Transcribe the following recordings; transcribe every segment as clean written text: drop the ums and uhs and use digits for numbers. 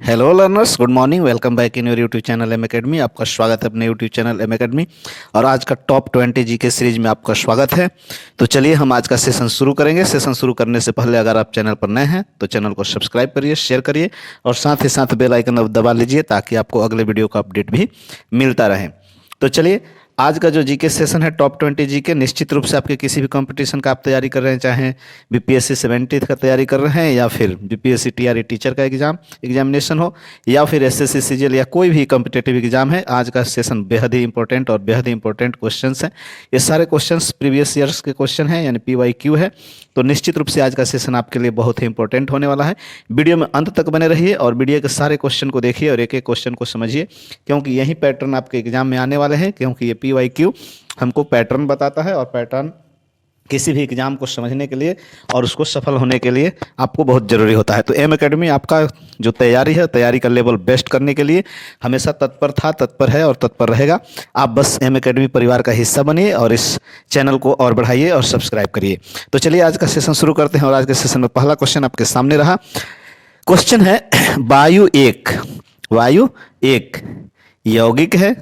Hello learners, good morning. Welcome back in your YouTube channel M academy. आपका स्वागत है अपने यूट्यूब चैनल एम एकेडमी और आज का टॉप 20 जीके सीरीज में आपका स्वागत है। तो चलिए हम आज का सेशन शुरू करेंगे। सेशन शुरू करने से पहले अगर आप चैनल पर नए हैं तो चैनल को सब्सक्राइब करिए, शेयर करिए और साथ ही साथ बेल आइकन दबा लीजिए ताकि आपको अगले वीडियो का अपडेट भी मिलता रहे। तो चलिए आज का जो जीके सेशन है टॉप 20 जीके, निश्चित रूप से आपके किसी भी कंपटीशन का आप तैयारी कर रहे हैं, चाहे बीपीएससी 70 का तैयारी कर रहे हैं या फिर बीपीएससी टीआरई टीचर का एग्जामिनेशन हो या फिर एसएससी सीजीएल या कोई भी कॉम्पिटेटिव एग्जाम है, आज का सेशन बेहद ही इंपॉर्टेंट और बेहद ही इंपॉर्टेंट क्वेश्चंस हैं। ये सारे क्वेश्चंस प्रीवियस ईयर्स के क्वेश्चन हैं यानी PYQ है। तो निश्चित रूप से आज का सेशन आपके लिए बहुत ही इंपॉर्टेंट होने वाला है। वीडियो में अंत तक बने रहिए और वीडियो के सारे क्वेश्चन को देखिए और एक एक क्वेश्चन को समझिए, क्योंकि यही पैटर्न आपके एग्जाम में आने वाले हैं। क्योंकि ये PYQ हमको पैटर्न बताता है और पैटर्न किसी भी एग्जाम को समझने के लिए और उसको सफल होने के लिए आपको बहुत ज़रूरी होता है। तो एम एकेडमी आपका जो तैयारी है, तैयारी का लेवल बेस्ट करने के लिए हमेशा तत्पर था, तत्पर है और तत्पर रहेगा। आप बस एम एकेडमी परिवार का हिस्सा बनिए और इस चैनल को और बढ़ाइए और सब्सक्राइब करिए। तो चलिए आज का सेशन शुरू करते हैं और आज के सेशन में पहला क्वेश्चन आपके सामने रहा। क्वेश्चन है वायु एक यौगिक है,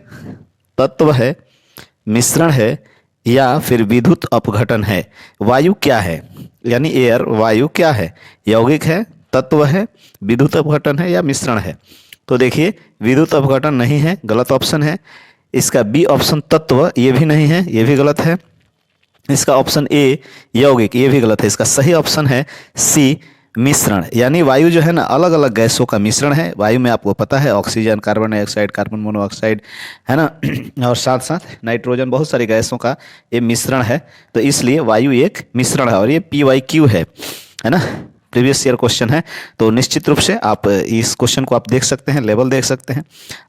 तत्व है, मिश्रण है या फिर विद्युत अपघटन है। वायु क्या है यानी एयर, वायु क्या है? यौगिक है, तत्व है, विद्युत अपघटन है या मिश्रण है। तो देखिए विद्युत अपघटन नहीं है, गलत ऑप्शन है। इसका बी ऑप्शन तत्व, ये भी नहीं है, ये भी गलत है। इसका ऑप्शन ए यौगिक, ये भी गलत है। इसका सही ऑप्शन है सी मिश्रण, यानी वायु जो है ना अलग अलग गैसों का मिश्रण है। वायु में आपको पता है oxygen, carbon dioxide, carbon monoxide है ना, और साथ साथ नाइट्रोजन, बहुत सारी गैसों का ये मिश्रण है। तो इसलिए वायु एक मिश्रण है और ये PYQ है ना, प्रीवियस ईयर क्वेश्चन है। तो निश्चित रूप से आप इस क्वेश्चन को आप देख सकते हैं, लेवल देख सकते हैं।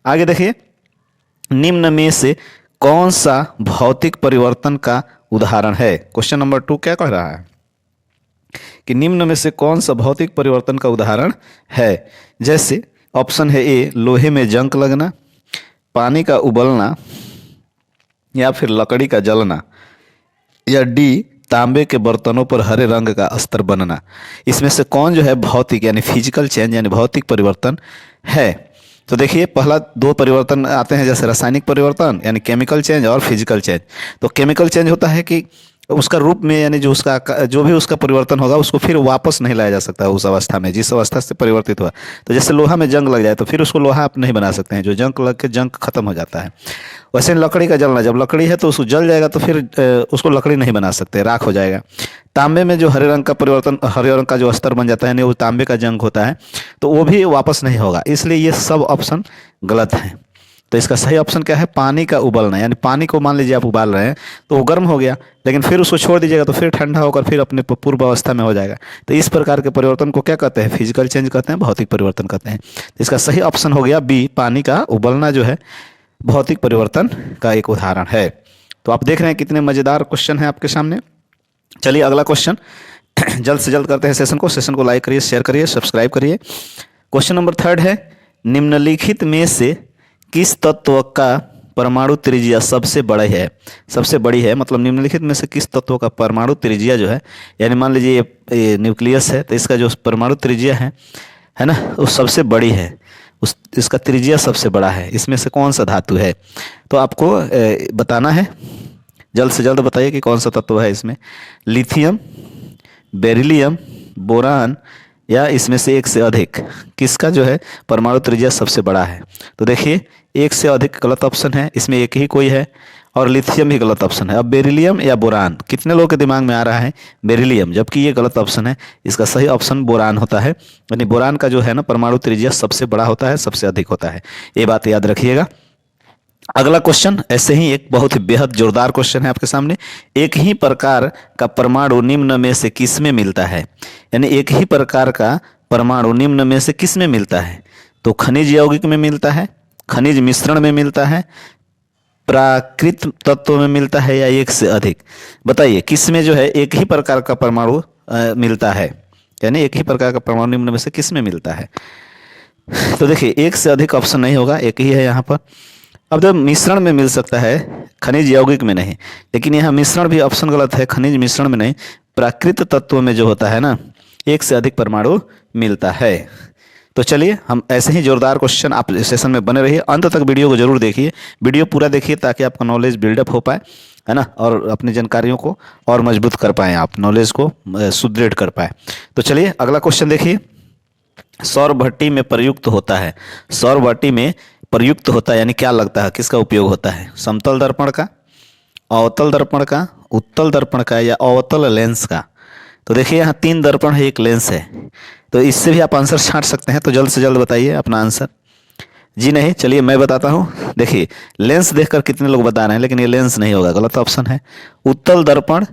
आगे देखिए, निम्न में से कौन सा भौतिक परिवर्तन का उदाहरण है? क्वेश्चन नंबर 2 क्या कह रहा है कि निम्न में से कौन सा भौतिक परिवर्तन का उदाहरण है। जैसे ऑप्शन है ए लोहे में जंग लगना, पानी का उबलना या फिर लकड़ी का जलना, या डी तांबे के बर्तनों पर हरे रंग का अस्तर बनना। इसमें से कौन जो है भौतिक यानी फिजिकल चेंज यानी भौतिक परिवर्तन है? तो देखिए पहला दो परिवर्तन आते हैं, जैसे रासायनिक परिवर्तन यानी केमिकल चेंज और फिजिकल चेंज। तो केमिकल चेंज होता है कि उसका रूप में यानी जो भी उसका परिवर्तन होगा उसको फिर वापस नहीं लाया जा सकता उस अवस्था में जिस अवस्था से परिवर्तित हुआ। तो जैसे लोहा में जंग लग जाए तो फिर उसको लोहा आप नहीं बना सकते हैं, जो जंग लग के जंग खत्म हो जाता है। वैसे लकड़ी का जलना, जब लकड़ी है तो उसको जल जाएगा तो फिर उसको लकड़ी नहीं बना सकते, राख हो जाएगा। तांबे में जो हरे रंग का परिवर्तन, हरे रंग का जो अस्तर बन जाता है यानी वो तांबे का जंग होता है, तो वो भी वापस नहीं होगा। इसलिए ये सब ऑप्शन गलत हैं। तो इसका सही ऑप्शन क्या है? पानी का उबलना, यानी पानी को मान लीजिए आप उबाल रहे हैं तो वो गर्म हो गया, लेकिन फिर उसको छोड़ दीजिएगा तो फिर ठंडा होकर फिर अपने पूर्व अवस्था में हो जाएगा। तो इस प्रकार के परिवर्तन को क्या कहते हैं? फिजिकल चेंज कहते हैं, भौतिक परिवर्तन कहते हैं। तो इसका सही ऑप्शन हो गया बी, पानी का उबलना जो है भौतिक परिवर्तन का एक उदाहरण है। तो आप देख रहे हैं कितने मजेदार क्वेश्चन है आपके सामने। चलिए अगला क्वेश्चन जल्द से जल्द करते हैं सेशन को लाइक करिए, शेयर करिए, सब्सक्राइब करिए। क्वेश्चन नंबर 3 है, निम्नलिखित में से किस तत्व का परमाणु त्रिज्या सबसे बड़ा है? सबसे बड़ी है मतलब निम्नलिखित में से किस तत्व का परमाणु त्रिज्या जो है, यानी मान लीजिए ये न्यूक्लियस है तो इसका जो परमाणु त्रिज्या है ना, वो सबसे बड़ी है, इसका त्रिज्या सबसे बड़ा है। इसमें से कौन सा धातु है? तो आपको बताना है, जल्द से जल्द बताइए कि कौन सा तत्व है इसमें। लिथियम, बेरिलियम, बोरान या इसमें से एक से अधिक, किसका जो है परमाणु त्रिज्या सबसे बड़ा है? तो देखिए एक से अधिक गलत ऑप्शन है, इसमें एक ही कोई है, और लिथियम भी गलत ऑप्शन है। अब बेरिलियम या बोरान, कितने लोगों के दिमाग में आ रहा है बेरिलियम, जबकि ये गलत ऑप्शन है। इसका सही ऑप्शन बोरान होता है, यानी बोरान का जो है ना परमाणु त्रिज्या सबसे बड़ा होता है, सबसे अधिक होता है। ये बात याद रखिएगा। अगला क्वेश्चन ऐसे ही एक बहुत ही बेहद जोरदार क्वेश्चन है आपके सामने। एक ही प्रकार का परमाणु निम्न में से किस में मिलता है? यानी एक ही प्रकार का परमाणु निम्न में से किस में मिलता है? तो खनिज यौगिक में मिलता है, खनिज मिश्रण में मिलता है, प्राकृत तत्व में मिलता है, या एक से अधिक? बताइए किस में जो है एक ही प्रकार का परमाणु मिलता है, यानी एक ही प्रकार का परमाणु निम्न में से किस में मिलता है? तो देखिए एक से अधिक ऑप्शन नहीं होगा, एक ही है यहाँ पर। अब जब मिश्रण में मिल सकता है, खनिज यौगिक में नहीं, लेकिन यहाँ मिश्रण भी ऑप्शन गलत है, खनिज मिश्रण में नहीं, प्राकृत तत्व में जो होता है ना एक से अधिक परमाणु मिलता है। तो चलिए हम ऐसे ही जोरदार क्वेश्चन आप सेशन में बने रहिए, अंत तक वीडियो को जरूर देखिए, वीडियो पूरा देखिए ताकि आपका नॉलेज बिल्डअप हो पाए, है ना, और अपनी जानकारियों को और मजबूत कर पाएँ, आप नॉलेज को सुदृढ़ कर पाए। तो चलिए अगला क्वेश्चन देखिए। सौर भट्टी में प्रयुक्त होता है, सौर भट्टी में प्रयुक्त होता है यानी क्या लगता है, किसका उपयोग होता है? समतल दर्पण का, अवतल दर्पण का, उत्तल दर्पण का या अवतल लेंस का? तो देखिए यहाँ 3 दर्पण है, एक लेंस है, तो इससे भी आप आंसर छांट सकते हैं। तो जल्द से जल्द बताइए अपना आंसर। जी नहीं, चलिए मैं बताता हूँ। देखिए लेंस देखकर कितने लोग बता रहे हैं, लेकिन ये लेंस नहीं होगा, गलत ऑप्शन है। उत्तल दर्पण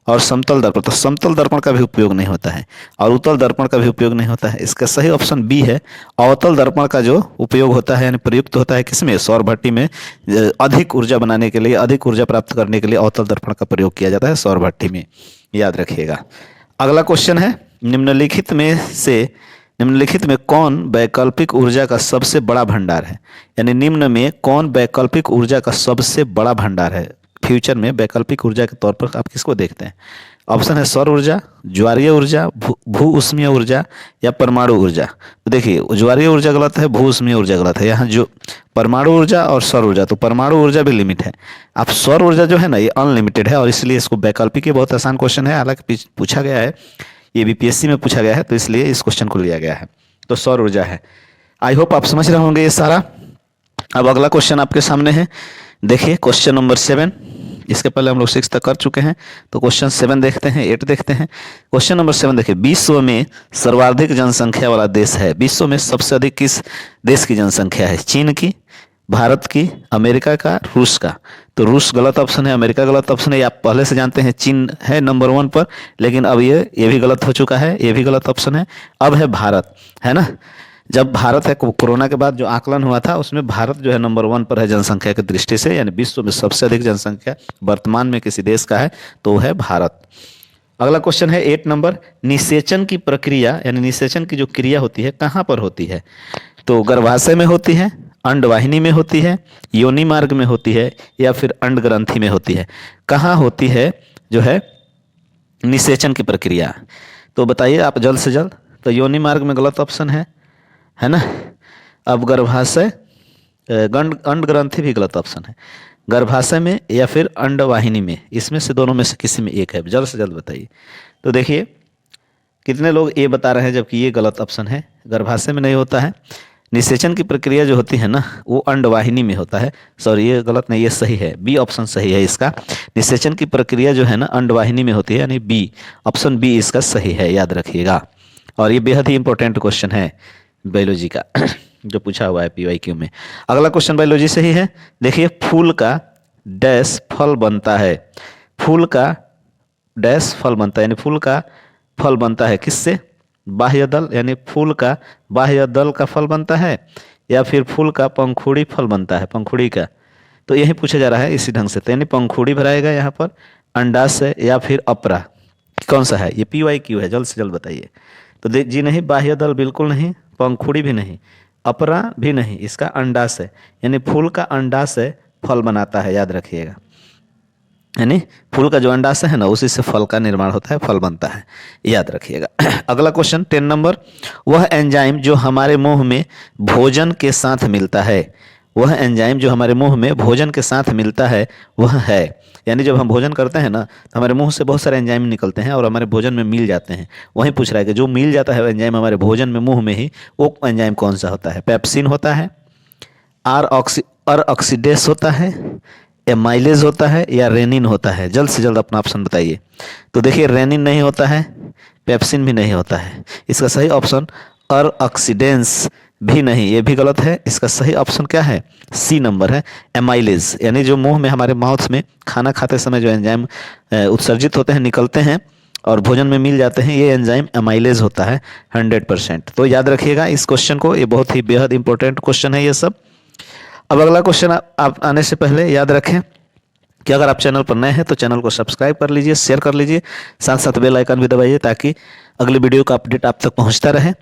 और समतल दर्पण, तो समतल दर्पण का भी उपयोग नहीं होता है और उत्तल दर्पण का भी उपयोग नहीं होता है। इसका सही ऑप्शन बी है। अवतल दर्पण का जो उपयोग होता है यानी प्रयुक्त होता है किसमें? सौर भट्टी में अधिक ऊर्जा बनाने के लिए, अधिक ऊर्जा प्राप्त करने के लिए अवतल दर्पण का प्रयोग किया जाता है सौर भट्टी में, याद रखिएगा। अगला क्वेश्चन है, निम्नलिखित में कौन वैकल्पिक ऊर्जा का सबसे बड़ा भंडार है? यानी निम्न में कौन वैकल्पिक ऊर्जा का सबसे बड़ा भंडार है? फ्यूचर में वैकल्पिक ऊर्जा के तौर पर आप किसको देखते हैं? ऑप्शन है सौर ऊर्जा, ज्वारीय ऊर्जा, भू ऊष्मीय ऊर्जा या परमाणु ऊर्जा। तो देखिए ज्वारीय ऊर्जा गलत है, भू ऊष्मीय ऊर्जा गलत है। यहाँ जो परमाणु ऊर्जा और सौर ऊर्जा, तो परमाणु ऊर्जा भी लिमिट है। अब सौर ऊर्जा जो है ना ये अनलिमिटेड है और इसलिए इसको वैकल्पिक, ये बहुत आसान क्वेश्चन है, हालांकि पूछा गया है, ये बीपीएससी में पूछा गया है, तो इसलिए इस क्वेश्चन को लिया गया है। तो सौर ऊर्जा है। आई होप आप समझ रहे होंगे ये सारा। अब अगला क्वेश्चन आपके सामने है, देखिए क्वेश्चन नंबर 7। इसके पहले हम लोग 6 तक कर चुके हैं, तो क्वेश्चन 7 देखते हैं, 8 देखते हैं। क्वेश्चन नंबर 7 देखिए, विश्व में सर्वाधिक जनसंख्या वाला देश है, विश्व में सबसे अधिक किस देश की जनसंख्या है? चीन की, भारत की, अमेरिका का, रूस का? तो रूस गलत ऑप्शन है, अमेरिका गलत ऑप्शन है, आप पहले से जानते हैं चीन है नंबर 1 पर, लेकिन अब ये भी गलत हो चुका है, ये भी गलत ऑप्शन है। अब है भारत, है ना। जब भारत है, कोरोना के बाद जो आकलन हुआ था उसमें भारत जो है नंबर 1 पर है जनसंख्या की दृष्टि से, यानी विश्व में सबसे अधिक जनसंख्या वर्तमान में किसी देश का है तो है भारत। अगला क्वेश्चन है 8 नंबर, निषेचन की प्रक्रिया यानी निषेचन की जो क्रिया होती है कहाँ पर होती है? तो गर्भाशय में होती है, अंडवाहिनी में होती है, योनि मार्ग में होती है या फिर अंड ग्रंथि में होती है? कहाँ होती है जो है निषेचन की प्रक्रिया? तो बताइए आप जल्द से जल्द। तो योनि मार्ग में गलत ऑप्शन है ना। अब गर्भाशय, अंड ग्रंथि भी गलत ऑप्शन है। गर्भाशय में या फिर अंडवाहिनी में, इसमें से दोनों में से किसी में एक है, जल्द से जल्द बताइए। तो देखिए कितने लोग ये बता रहे हैं जबकि ये गलत ऑप्शन है, गर्भाशय में नहीं होता है। निषेचन की प्रक्रिया जो होती है ना वो अंडवाहिनी में होता है। सॉरी ये गलत नहीं, ये सही है, बी ऑप्शन सही है इसका। निषेचन की प्रक्रिया जो है ना अंडवाहिनी में होती है, यानी बी, ऑप्शन बी इसका सही है, याद रखिएगा। और ये बेहद ही इंपॉर्टेंट क्वेश्चन है बायोलॉजी का जो पूछा हुआ है पीवाईक्यू में। अगला क्वेश्चन बायोलॉजी से ही है, देखिए फूल का डैश फल बनता है, फूल का डैश फल बनता है, यानी फूल का फल बनता है किससे? बाह्य दल, यानी फूल का बाह्य दल का फल बनता है या फिर फूल का पंखुड़ी फल बनता है, पंखुड़ी का? तो यही पूछा जा रहा है इसी ढंग से, तो यानी पंखुड़ी भराएगा यहाँ पर, अंडाशय या फिर अपरा, कौन सा है? ये पीवाईक्यू है, जल्द से जल्द बताइए। तो जी नहीं, बाह्य दल बिल्कुल नहीं, पंखुड़ी भी नहीं, अपरा भी नहीं, इसका अंडाशय, यानी फूल का अंडाशय फल बनाता है, याद रखिएगा। यानी फूल का जो अंडाशय है ना उसी से फल का निर्माण होता है, फल बनता है, याद रखिएगा। अगला क्वेश्चन 10 नंबर, वह एंजाइम जो हमारे मुंह में भोजन के साथ मिलता है, वह एंजाइम जो हमारे मुंह में भोजन के साथ मिलता है वह है, यानी जब हम भोजन करते हैं ना तो हमारे मुंह से बहुत सारे एंजाइम निकलते हैं और हमारे भोजन में मिल जाते हैं। वहीं पूछ रहा है कि जो मिल जाता है एंजाइम हमारे भोजन में मुंह में ही, वो एंजाइम कौन सा होता है? पेप्सिन होता है, आर ऑक्सीडेस होता है, एमाइलेज होता है या रेनिन होता है? जल्द से जल्द अपना ऑप्शन बताइए। तो देखिए रेनिन नहीं होता है, पेप्सिन भी नहीं होता है, इसका सही ऑप्शन अर ऑक्सीडेंस भी नहीं, ये भी गलत है। इसका सही ऑप्शन क्या है? सी नंबर है, एमाइलेज, यानी जो मुंह में हमारे माउथ में खाना खाते समय जो एंजाइम उत्सर्जित होते हैं, निकलते हैं और भोजन में मिल जाते हैं, ये एंजाइम एमाइलेज होता है 100%। तो याद रखिएगा इस क्वेश्चन को, ये बहुत ही बेहद इंपॉर्टेंट क्वेश्चन है ये सब। अब अगला क्वेश्चन आप आने से पहले याद रखें कि अगर आप चैनल पर नए हैं तो चैनल को सब्सक्राइब कर लीजिए, शेयर कर लीजिए, साथ साथ बेल आइकन भी दबाइए ताकि अगली वीडियो का अपडेट आप तक पहुंचता रहे।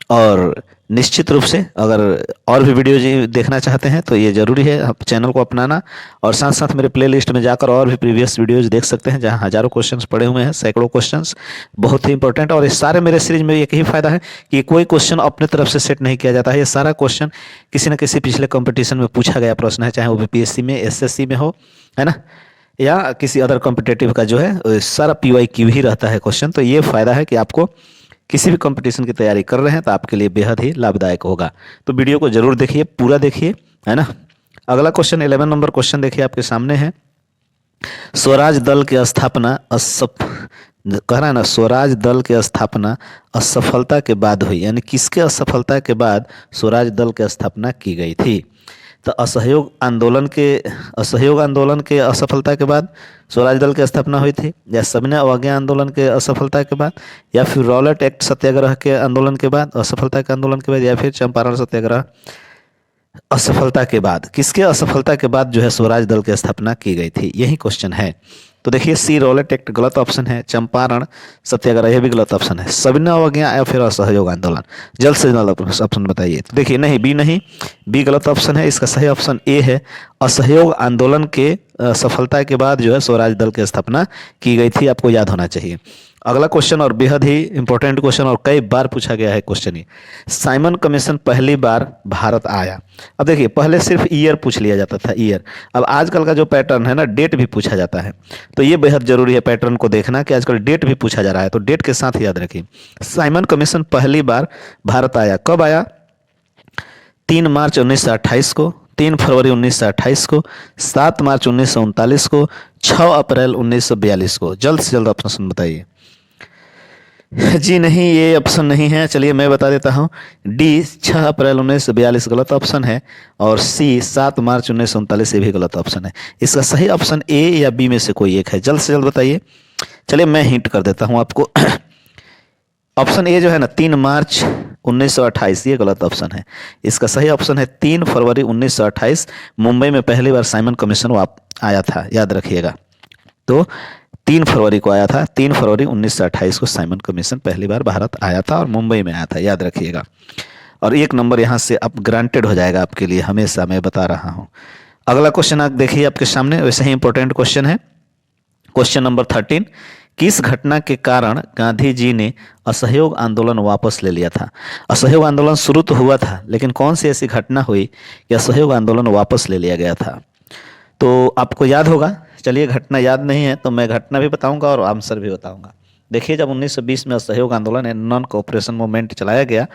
और निश्चित रूप से अगर और भी वीडियो जी देखना चाहते हैं तो ये ज़रूरी है आप चैनल को अपनाना, और साथ साथ मेरे प्लेलिस्ट में जाकर और भी प्रीवियस वीडियोज देख सकते हैं जहां हज़ारों क्वेश्चंस पड़े हुए हैं, सैकड़ों क्वेश्चंस, बहुत ही इंपॉर्टेंट। और इस सारे मेरे सीरीज में एक ही फायदा है कि कोई क्वेश्चन अपने तरफ से सेट नहीं किया जाता है, ये सारा क्वेश्चन किसी न किसी पिछले कंपटीशन में पूछा गया प्रश्न है, चाहे वो बीपीएससी में, एसएससी में हो, है ना, या किसी अदर कॉम्पिटेटिव का जो है सारा PYQ ही रहता है क्वेश्चन। तो ये फायदा है कि आपको किसी भी कंपटीशन की तैयारी कर रहे हैं तो आपके लिए बेहद ही लाभदायक होगा। तो वीडियो को जरूर देखिए, पूरा देखिए, है ना। अगला क्वेश्चन 11 नंबर क्वेश्चन देखिए आपके सामने है। स्वराज दल की स्थापना कह रहा है ना, स्वराज दल की स्थापना असफलता के बाद हुई, यानी किसके असफलता के बाद स्वराज दल की स्थापना की गई थी? तो असहयोग आंदोलन के असफलता के बाद स्वराज दल की स्थापना हुई थी, या सविनय अवज्ञा आंदोलन के असफलता के बाद, या फिर रॉलेट एक्ट सत्याग्रह के आंदोलन के बाद, असफलता के आंदोलन के बाद, या फिर चंपारण सत्याग्रह असफलता के बाद? किसके असफलता के बाद जो है स्वराज दल की स्थापना की गई थी, यही क्वेश्चन है। तो देखिए सी रॉलेट एक्ट गलत ऑप्शन है, चंपारण सत्याग्रह यह भी गलत ऑप्शन है, सविनय अवज्ञा या फिर असहयोग आंदोलन, जल्द से जल्द ऑप्शन बताइए। तो देखिए नहीं, बी नहीं, बी गलत ऑप्शन है, इसका सही ऑप्शन ए है, असहयोग आंदोलन के सफलता के बाद जो है स्वराज दल की स्थापना की गई थी, आपको याद होना चाहिए। अगला क्वेश्चन और बेहद ही इंपॉर्टेंट क्वेश्चन और कई बार पूछा गया है क्वेश्चन ये, साइमन कमीशन पहली बार भारत आया। अब देखिए पहले सिर्फ ईयर पूछ लिया जाता था, ईयर, अब आजकल का जो पैटर्न है ना, डेट भी पूछा जाता है। तो ये बेहद जरूरी है पैटर्न को देखना कि आजकल डेट भी पूछा जा रहा है, तो डेट के साथ याद रखिए। साइमन कमीशन पहली बार भारत आया, कब आया? 3 मार्च 1928 को, 3 फरवरी 1928 को, 7 मार्च 1939 को, 6 अप्रैल 1942 को। जल्द से जल्द ऑप्शन बताइए। जी नहीं, ये ऑप्शन नहीं है, चलिए मैं बता देता हूँ। डी 6 अप्रैल 1942 गलत ऑप्शन है, और सी 7 मार्च 1939 ये भी गलत ऑप्शन है। इसका सही ऑप्शन ए या बी में से कोई एक है, जल्द से जल्द बताइए। चलिए मैं हिंट कर देता हूँ आपको। ऑप्शन ए जो है ना 3 मार्च 1928, ये गलत ऑप्शन है। इसका सही ऑप्शन है 3 फरवरी 1928, मुंबई में पहली बार साइमन कमीशन आया था, याद रखिएगा। तो 3 फरवरी को आया था, 3 फरवरी 1928 को साइमन कमीशन पहली बार भारत आया था और मुंबई में आया था, याद रखिएगा। और 1 नंबर यहाँ से अब ग्रांटेड हो जाएगा आपके लिए, हमेशा मैं बता रहा हूँ। अगला क्वेश्चन आप देखिए आपके सामने, वैसे ही इंपॉर्टेंट क्वेश्चन है। क्वेश्चन नंबर 13, किस घटना के कारण गांधी जी ने असहयोग आंदोलन वापस ले लिया था? असहयोग आंदोलन शुरू तो हुआ था, लेकिन कौन सी ऐसी घटना हुई कि असहयोग आंदोलन वापस ले लिया गया था? तो आपको याद होगा, चलिए घटना याद नहीं है तो मैं घटना भी बताऊंगा और आंसर भी बताऊंगा। देखिए जब 1920 में असहयोग आंदोलन नॉन कोऑपरेशन मूवमेंट चलाया गया,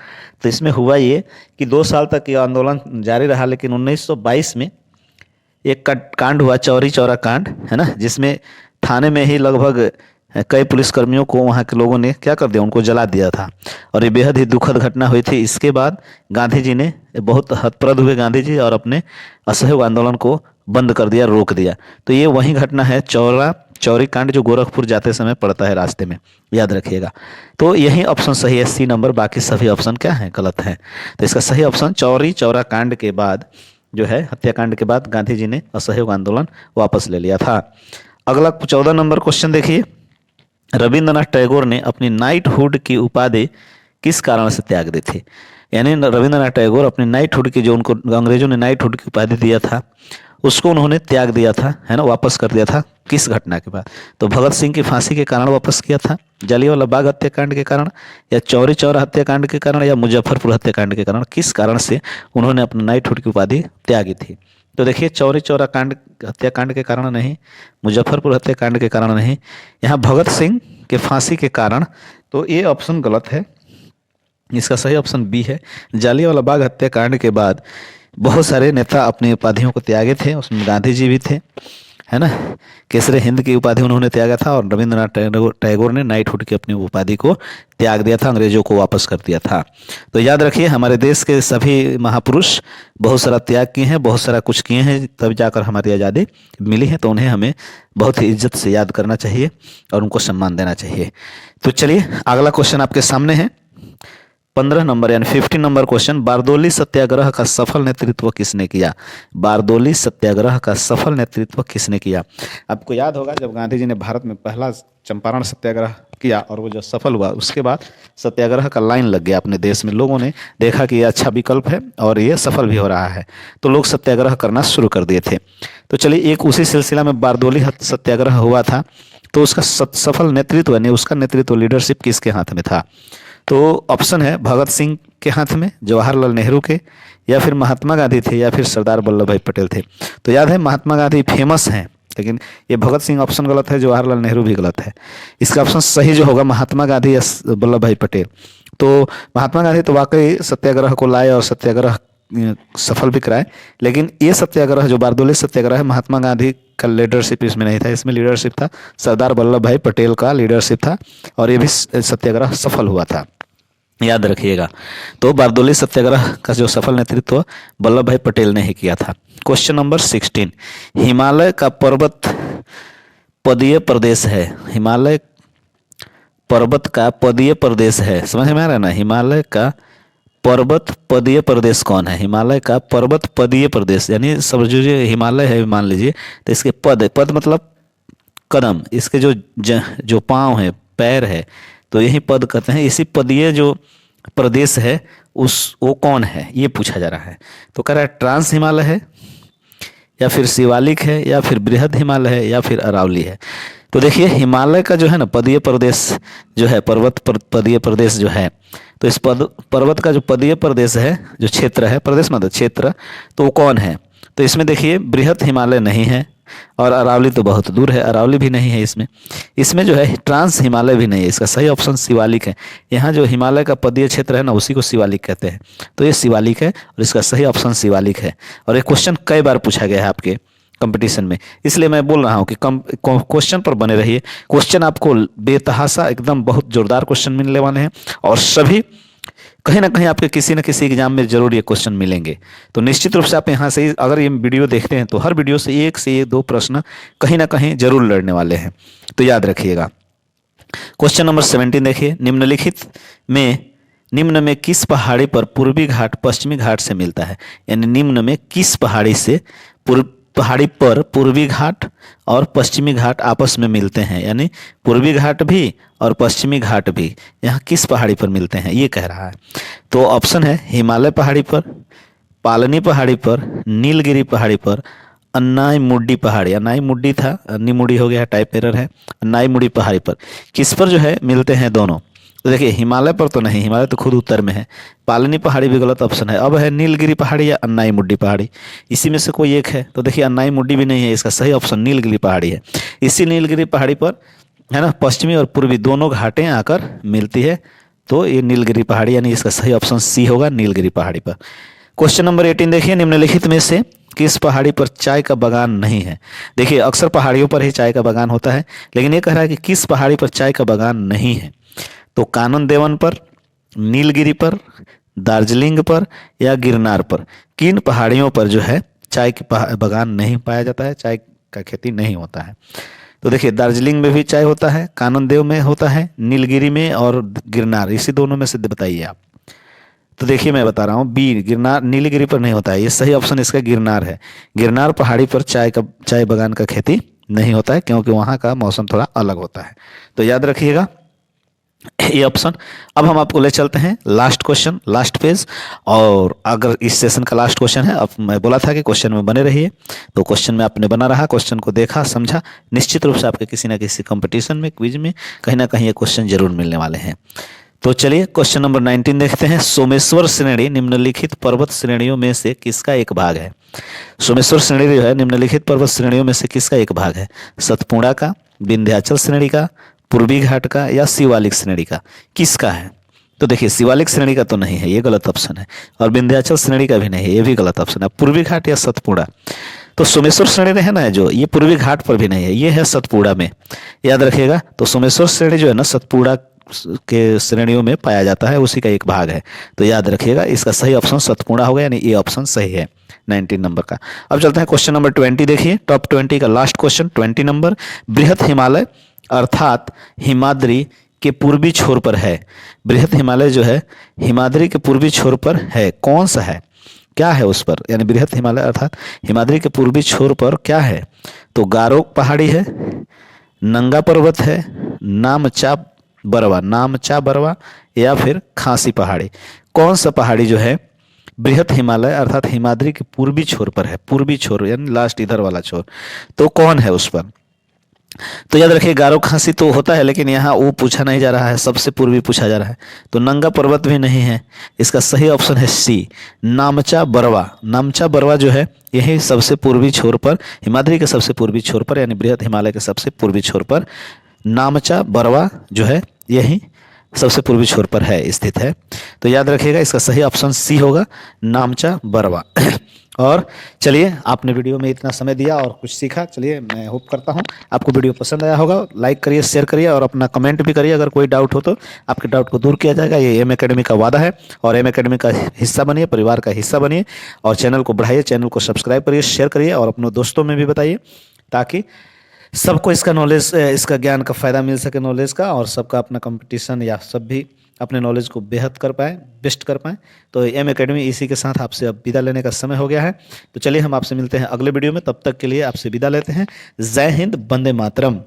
तो इसमें हुआ ये कि 2 साल तक ये आंदोलन जारी रहा, लेकिन 1922 में एक कांड हुआ, चौरी चौरा कांड, है ना, जिसमें थाने में ही लगभग कई पुलिसकर्मियों को वहाँ के लोगों ने क्या कर दिया, उनको जला दिया था, और ये बेहद ही दुखद घटना हुई थी। इसके बाद गांधी जी ने बहुत हतप्रद हुए गांधी जी, और अपने असहयोग आंदोलन को बंद कर दिया, रोक दिया। तो ये वही घटना है चौरी कांड, जो गोरखपुर जाते समय पड़ता है रास्ते में, याद रखिएगा। तो यही ऑप्शन सही है, सी नंबर, बाकी सभी ऑप्शन क्या है, गलत है। तो इसका सही ऑप्शन चौरी चौरा कांड के बाद जो है, हत्याकांड के बाद गांधी जी ने असहयोग आंदोलन वापस ले लिया था। अगला 14 नंबर क्वेश्चन देखिए, रविंद्रनाथ टैगोर ने अपनी नाइटहुड की उपाधि किस कारण से त्याग दी थी? यानी रविंद्रनाथ टैगोर अपनी नाइटहुड की, जो उनको अंग्रेजों ने नाइटहुड की उपाधि दिया था, उसको उन्होंने त्याग दिया था, है ना, वापस कर दिया था, किस घटना के बाद? तो भगत सिंह की फांसी के कारण वापस किया था, जलियांवाला बाग हत्याकांड के कारण, या चौरी चौरा हत्याकांड के कारण, या मुजफ्फरपुर हत्याकांड के कारण? किस कारण से उन्होंने अपना नाइटहुड की उपाधि त्यागी थी? तो देखिए चौरी चौरा कांड हत्याकांड के कारण नहीं, मुजफ्फरपुर हत्याकांड के कारण नहीं, यहाँ भगत सिंह के फांसी के कारण। तो ये ऑप्शन गलत है, इसका सही ऑप्शन बी है। जलियांवाला बाग हत्याकांड के बाद बहुत सारे नेता अपनी उपाधियों को त्यागे थे, उसमें गांधी जी भी थे, है ना, केसरे हिंद की उपाधि उन्होंने त्यागा था, और रविंद्रनाथ टैगोर ने नाइटहुड की अपनी उपाधि को त्याग दिया था, अंग्रेजों को वापस कर दिया था। तो याद रखिए हमारे देश के सभी महापुरुष बहुत सारा त्याग किए हैं, बहुत सारा कुछ किए हैं, तब जाकर हमारी आज़ादी मिली है। तो उन्हें हमें बहुत ही इज्जत से याद करना चाहिए और उनको सम्मान देना चाहिए। तो चलिए अगला क्वेश्चन आपके सामने है। 15 नंबर यानी 15 नंबर क्वेश्चन, बारदोली सत्याग्रह का सफल नेतृत्व किसने किया? बारदोली सत्याग्रह का सफल नेतृत्व किसने किया? आपको याद होगा जब गांधी जी ने भारत में पहला चंपारण सत्याग्रह किया और वो जो सफल हुआ, उसके बाद सत्याग्रह का लाइन लग गया अपने देश में। लोगों ने देखा कि ये अच्छा विकल्प है और ये सफल भी हो रहा है, तो लोग सत्याग्रह करना शुरू कर दिए थे। तो चलिए, एक उसी सिलसिला में बारदोली सत्याग्रह हुआ था, तो उसका सफल नेतृत्व यानी उसका नेतृत्व, लीडरशिप किसके हाथ में था? तो ऑप्शन है भगत सिंह के हाथ में, जवाहरलाल नेहरू के, या फिर महात्मा गांधी थे, या फिर सरदार वल्लभ भाई पटेल थे। तो याद है महात्मा गांधी फेमस हैं, लेकिन ये भगत सिंह ऑप्शन गलत है, जवाहरलाल नेहरू भी गलत है। इसका ऑप्शन सही जो होगा महात्मा गांधी या वल्लभ भाई पटेल। तो महात्मा गांधी तो वाकई सत्याग्रह को लाए और सत्याग्रह सफल भी कराए, लेकिन ये सत्याग्रह जो बारदोली सत्याग्रह है, महात्मा गांधी का लीडरशिप इसमें नहीं था, इसमें लीडरशिप था सरदार वल्लभ भाई पटेल का लीडरशिप था, और ये भी सत्याग्रह सफल हुआ था, याद रखिएगा। तो बारदोली सत्याग्रह का जो सफल नेतृत्व वल्लभ भाई पटेल ने ही किया था। क्वेश्चन नंबर 16, हिमालय का पर्वत पदीय प्रदेश है। हिमालय पर्वत का पदीय प्रदेश है, समझ में आ रहा है ना? हिमालय का पर्वत पदीय प्रदेश कौन है? हिमालय का पर्वत पदीय प्रदेश यानी सब जो हिमालय है मान लीजिए, तो इसके पद मतलब कदम, इसके जो पाँव है, पैर है, तो यही पद कहते हैं। इसी पदीय जो प्रदेश है वो कौन है, ये पूछा जा रहा है। तो कह रहा है ट्रांस हिमालय है, या फिर शिवालिक है, या फिर बृहद हिमालय है, या फिर अरावली है। तो देखिए, हिमालय का जो है ना पदीय प्रदेश जो है, पदीय प्रदेश जो है, तो इस पर्वत का जो पदीय प्रदेश है, जो क्षेत्र है, प्रदेश मतलब क्षेत्र, तो वो कौन है? तो इसमें देखिए, बृहद हिमालय नहीं है, और अरावली तो बहुत दूर है, अरावली भी नहीं है इसमें जो है ट्रांस हिमालय भी नहीं है। इसका सही ऑप्शन शिवालिक है। यहाँ जो हिमालय का पदीय क्षेत्र है ना, उसी को शिवालिक कहते हैं, तो ये शिवालिक है, और इसका सही ऑप्शन शिवालिक है। और ये क्वेश्चन कई बार पूछा गया है आपके कंपटीशन में, इसलिए मैं बोल रहा हूँ कि क्वेश्चन पर बने रहिए। क्वेश्चन आपको बेतहासा एकदम बहुत जोरदार क्वेश्चन मिलने वाले हैं, और सभी कहीं ना कहीं आपके किसी न किसी एग्जाम में जरूर ये क्वेश्चन मिलेंगे। तो निश्चित रूप से आप यहाँ से अगर ये वीडियो देखते हैं, तो हर वीडियो से एक से दो प्रश्न कहीं ना कहीं जरूर लड़ने वाले हैं, तो याद रखिएगा। क्वेश्चन नंबर 17 देखिए, निम्न में किस पहाड़ी पर पूर्वी घाट पश्चिमी घाट से मिलता है? यानी निम्न में किस पहाड़ी से पहाड़ी पर पूर्वी घाट और पश्चिमी घाट आपस में मिलते हैं? यानी पूर्वी घाट भी और पश्चिमी घाट भी यहाँ किस पहाड़ी पर मिलते हैं, ये कह रहा है। तो ऑप्शन है हिमालय पहाड़ी पर, पालनी पहाड़ी पर, नीलगिरी पहाड़ी पर, अन्नाई मुड्डी पहाड़ी, अन्नाई मुड्डी था, अन्नी मुड्डी हो गया, टाइप एरर है, अन्नाई मुड्डी पहाड़ी पर किस पर जो है मिलते हैं दोनों? तो देखिए, हिमालय पर तो नहीं, हिमालय तो खुद उत्तर में है। पालनी पहाड़ी भी गलत ऑप्शन है। अब है नीलगिरी पहाड़ी या अन्नाई मुड्डी पहाड़ी, इसी में से कोई एक है। तो देखिए, अन्नाई मुड्डी भी नहीं है, इसका सही ऑप्शन नीलगिरी पहाड़ी है। इसी नीलगिरी पहाड़ी पर है ना, पश्चिमी और पूर्वी दोनों घाटें आकर मिलती है, तो ये नीलगिरी पहाड़ी, यानी इसका सही ऑप्शन सी होगा, नीलगिरी पहाड़ी पर। क्वेश्चन नंबर 18 देखिए, निम्नलिखित में से किस पहाड़ी पर चाय का बागान नहीं है? देखिए, अक्सर पहाड़ियों पर ही चाय का बागान होता है, लेकिन ये कह रहा है कि किस पहाड़ी पर चाय का बागान नहीं है? तो कानन देवन पर, नीलगिरी पर, दार्जिलिंग पर, या गिरनार पर, किन पहाड़ियों पर जो है चाय की बागान नहीं पाया जाता है, चाय का खेती नहीं होता है? तो देखिए, दार्जिलिंग में भी चाय होता है, कानन देव में होता है, नीलगिरी में और गिरनार, इसी दोनों में से बताइए आप। तो देखिए, मैं बता रहा हूँ बी, गिरनार, नीलगिरी पर नहीं होता है, ये सही ऑप्शन इसका गिरनार है। गिरनार पहाड़ी पर चाय बागान का खेती नहीं होता है, क्योंकि वहाँ का मौसम थोड़ा अलग होता है। तो याद रखिएगा ये ऑप्शन। अब हम आपको ले चलते हैं लास्ट क्वेश्चन, लास्ट पेज, और अगर इस सेशन का लास्ट क्वेश्चन है, अब मैं बोला था कि क्वेश्चन में बने रहिए, तो क्वेश्चन में आपने बना रहा, क्वेश्चन को देखा समझा, निश्चित रूप से आपके किसी न किसी कंपटीशन में, क्विज में कहीं ना कहीं ये क्वेश्चन जरूर मिलने वाले हैं। तो चलिए, क्वेश्चन नंबर 19 देखते हैं। सोमेश्वर श्रेणी निम्नलिखित पर्वत श्रेणियों में से किसका एक भाग है? सोमेश्वर श्रेणी जो है निम्नलिखित पर्वत श्रेणियों में से किसका एक भाग है? सतपुड़ा का, विंध्याचल श्रेणी का, पूर्वी घाट का, या शिवालिक श्रेणी का, किसका है? तो देखिए, शिवालिक श्रेणी का तो नहीं है, ये गलत ऑप्शन है, और विंध्याचल श्रेणी का भी नहीं है, ये भी गलत ऑप्शन है। पूर्वी घाट या सतपुड़ा, तो सोमेश्वर श्रेणी है ना जो, ये पूर्वी घाट पर भी नहीं है, ये है सतपुड़ा में, याद रखिएगा। तो सोमेश्वर श्रेणी जो है ना, सतपुड़ा के श्रेणियों में पाया जाता है, उसी का एक भाग है, तो याद रखिएगा इसका सही ऑप्शन सतपुड़ा होगा, यानी ये ऑप्शन सही है 19 नंबर का। अब चलते हैं क्वेश्चन नंबर 20 देखिए, टॉप 20 का लास्ट क्वेश्चन 20 नंबर। बृहत हिमालय अर्थात हिमाद्री के पूर्वी छोर पर है। बृहत हिमालय जो है हिमाद्री के पूर्वी छोर पर है। कौन सा है, क्या है उस पर, यानी बृहत हिमालय अर्थात हिमाद्री के पूर्वी छोर पर क्या है? तो गारो पहाड़ी है, नंगा पर्वत है, नामचा बरवा या फिर खांसी पहाड़ी। कौन सा पहाड़ी जो है बृहत हिमालय अर्थात हिमाद्री के पूर्वी छोर पर है? पूर्वी छोर यानी लास्ट इधर वाला छोर, तो कौन है उस पर? तो याद रखिए गारो खांसी तो होता है, लेकिन यहाँ वो पूछा नहीं जा रहा है, सबसे पूर्वी पूछा जा रहा है। तो नंगा पर्वत भी नहीं है, इसका सही ऑप्शन है सी, नामचा बरवा। नामचा बरवा जो है यही सबसे पूर्वी छोर पर, हिमाद्री के सबसे पूर्वी छोर पर यानी बृहत हिमालय के सबसे पूर्वी छोर पर नामचा बरवा जो है यही सबसे पूर्वी छोर पर है, स्थित है। तो याद रखिएगा इसका सही ऑप्शन सी होगा, नामचा बरवा। और चलिए, आपने वीडियो में इतना समय दिया और कुछ सीखा, चलिए मैं होप करता हूँ आपको वीडियो पसंद आया होगा। लाइक करिए, शेयर करिए और अपना कमेंट भी करिए। अगर कोई डाउट हो तो आपके डाउट को दूर किया जाएगा। ये एम एकेडमी का वादा है, और एम एकेडमी का हिस्सा बनिए, परिवार का हिस्सा बनिए और चैनल को बढ़ाइए, चैनल को सब्सक्राइब करिए, शेयर करिए और अपने दोस्तों में भी बताइए, ताकि सबको इसका नॉलेज, इसका ज्ञान का फ़ायदा मिल सके, नॉलेज का, और सबका अपना कंपटीशन या सब भी अपने नॉलेज को बेहद कर पाए, बेस्ट कर पाए। तो एम एकेडमी इसी के साथ आपसे अब विदा लेने का समय हो गया है। तो चलिए हम आपसे मिलते हैं अगले वीडियो में, तब तक के लिए आपसे विदा लेते हैं। जय हिंद, वंदे मातरम।